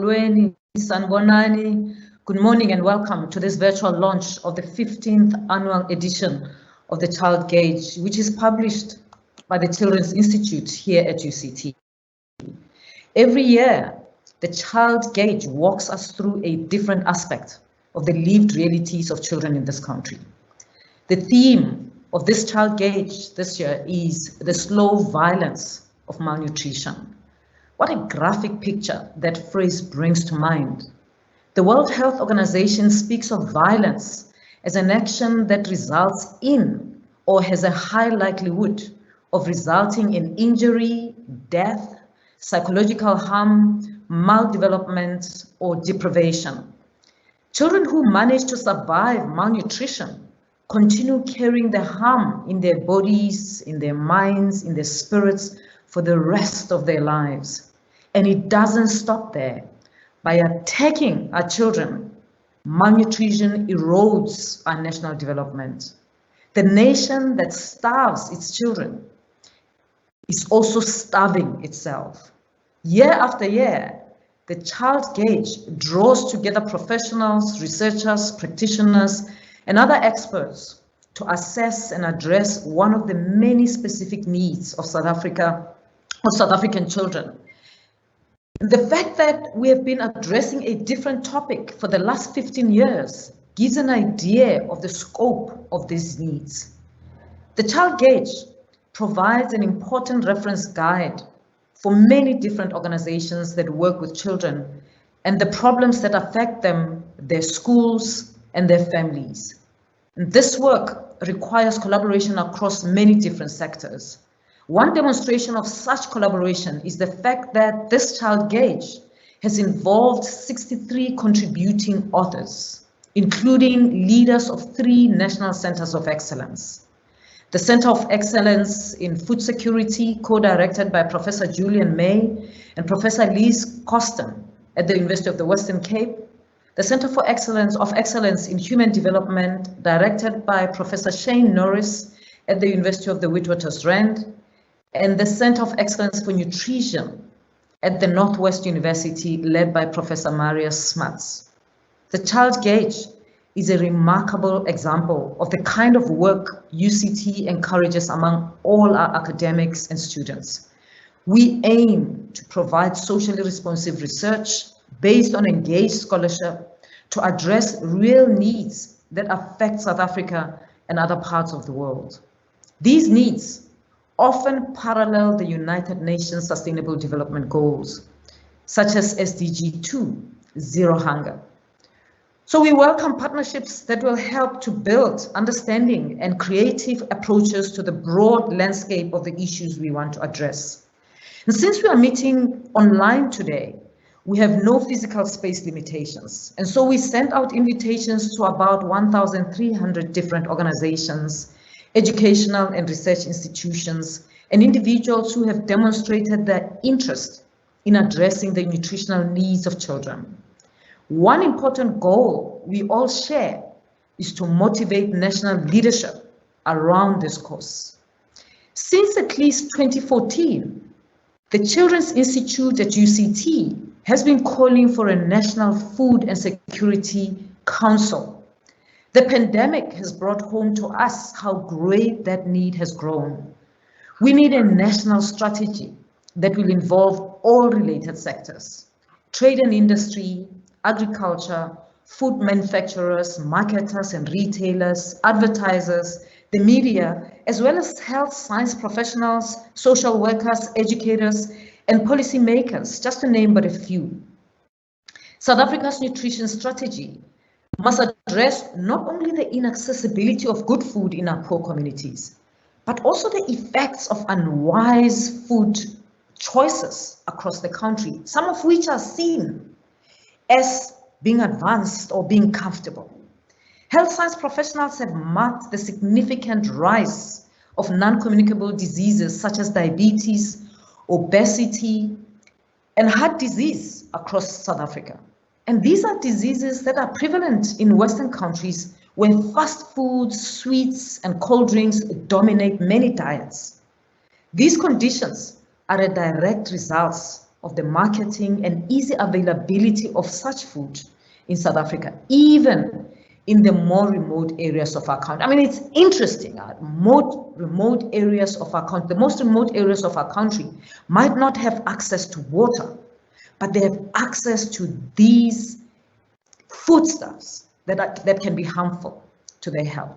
Molweni, Sanbonani. Good morning and welcome to this virtual launch of the 15th annual edition of the ChildGauge, which is published by the Children's Institute here at UCT. Every year, the ChildGauge walks us through a different aspect of the lived realities of children in this country. The theme of this ChildGauge this year is the slow violence of malnutrition. What a graphic picture that phrase brings to mind. The World Health Organization speaks of violence as an action that results in or has a high likelihood of resulting in injury, death, psychological harm, maldevelopment, or deprivation. Children who manage to survive malnutrition continue carrying the harm in their bodies, in their minds, in their spirits for the rest of their lives. And it doesn't stop there. By attacking our children, malnutrition erodes our national development. The nation that starves its children is also starving itself. Year after year, the ChildGauge draws together professionals, researchers, practitioners, and other experts to assess and address one of the many specific needs of South African children. The fact that we have been addressing a different topic for the last 15 years gives an idea of the scope of these needs. The ChildGauge provides an important reference guide for many different organizations that work with children and the problems that affect them, their schools, and their families. And this work requires collaboration across many different sectors. One demonstration of such collaboration is the fact that this ChildGauge has involved 63 contributing authors, including leaders of 3 national centers of excellence. The Center of Excellence in Food Security, co-directed by Professor Julian May and Professor Liz Coston at the University of the Western Cape. The Center for Excellence in Human Development, directed by Professor Shane Norris at the University of the Witwatersrand, and the Center of Excellence for Nutrition at the Northwest University, led by Professor Marius Smuts. The ChildGauge is a remarkable example of the kind of work UCT encourages among all our academics and students. We aim to provide socially responsive research based on engaged scholarship to address real needs that affect South Africa and other parts of the world. These needs often parallel the United Nations Sustainable Development Goals, such as SDG 2, Zero Hunger. So we welcome partnerships that will help to build understanding and creative approaches to the broad landscape of the issues we want to address. And since we are meeting online today, we have no physical space limitations. And so we sent out invitations to about 1,300 different organizations, educational and research institutions, and individuals who have demonstrated their interest in addressing the nutritional needs of children. One important goal we all share is to motivate national leadership around this cause. Since at least 2014, the Children's Institute at UCT has been calling for a National Food and Security Council. The pandemic has brought home to us how great that need has grown. We need a national strategy that will involve all related sectors: trade and industry, agriculture, food manufacturers, marketers and retailers, advertisers, the media, as well as health science professionals, social workers, educators, and policymakers, just to name but a few. South Africa's nutrition strategy must address not only the inaccessibility of good food in our poor communities, but also the effects of unwise food choices across the country, some of which are seen as being advanced or being comfortable. Health science professionals have marked the significant rise of non-communicable diseases such as diabetes, obesity, and heart disease across South Africa. And these are diseases that are prevalent in Western countries where fast foods, sweets, and cold drinks dominate many diets. These conditions are a direct result of the marketing and easy availability of such food in South Africa, even in the more remote areas of our country. I mean, it's interesting, remote areas of our country, the most remote areas of our country might not have access to water, but they have access to these foodstuffs that can be harmful to their health.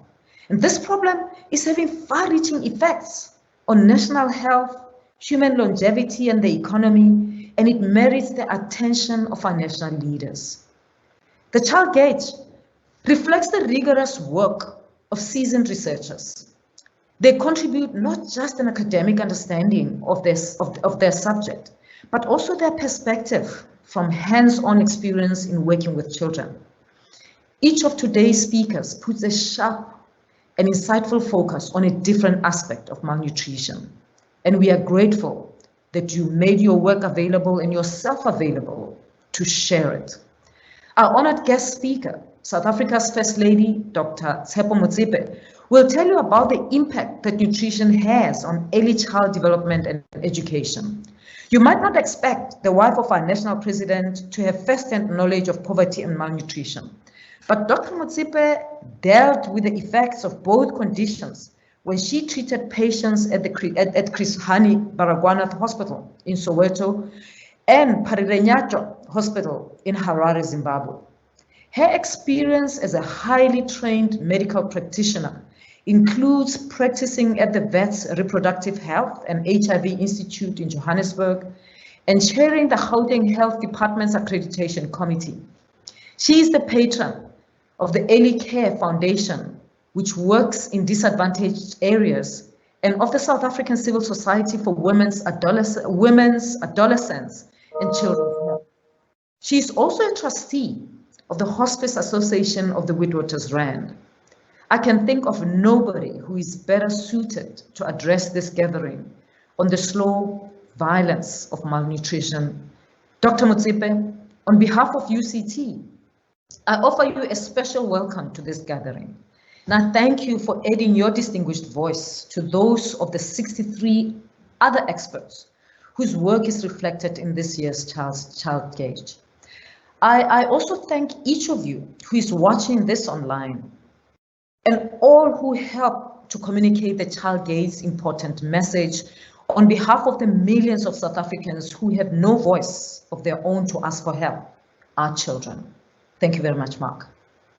And this problem is having far-reaching effects on national health, human longevity, and the economy, and it merits the attention of our national leaders. The ChildGauge reflects the rigorous work of seasoned researchers. They contribute not just an academic understanding of their subject, but also their perspective from hands-on experience in working with children. Each of today's speakers puts a sharp and insightful focus on a different aspect of malnutrition. And we are grateful that you made your work available and yourself available to share it. Our honored guest speaker, South Africa's First Lady, Dr. Motsepe, will tell you about the impact that nutrition has on early child development and education. You might not expect the wife of our national president to have first-hand knowledge of poverty and malnutrition, but Dr. Motsepe dealt with the effects of both conditions when she treated patients at Chris Hani Baragwanath Hospital in Soweto and Parirenyacho Hospital in Harare, Zimbabwe. Her experience as a highly trained medical practitioner includes practicing at the Vets Reproductive Health and HIV Institute in Johannesburg and chairing the Gauteng Health Department's Accreditation Committee. She is the patron of the Early Care Foundation, which works in disadvantaged areas, and of the South African Civil Society for Women's, Adolescents, and Children's Health. She is also a trustee of the Hospice Association of the Witwatersrand. I can think of nobody who is better suited to address this gathering on the slow violence of malnutrition. Dr. Motsepe, on behalf of UCT, I offer you a special welcome to this gathering. And I thank you for adding your distinguished voice to those of the 63 other experts whose work is reflected in this year's ChildGauge. I also thank each of you who is watching this online and all who help to communicate the ChildGauge's important message on behalf of the millions of South Africans who have no voice of their own to ask for help, our children. Thank you very much, Mark.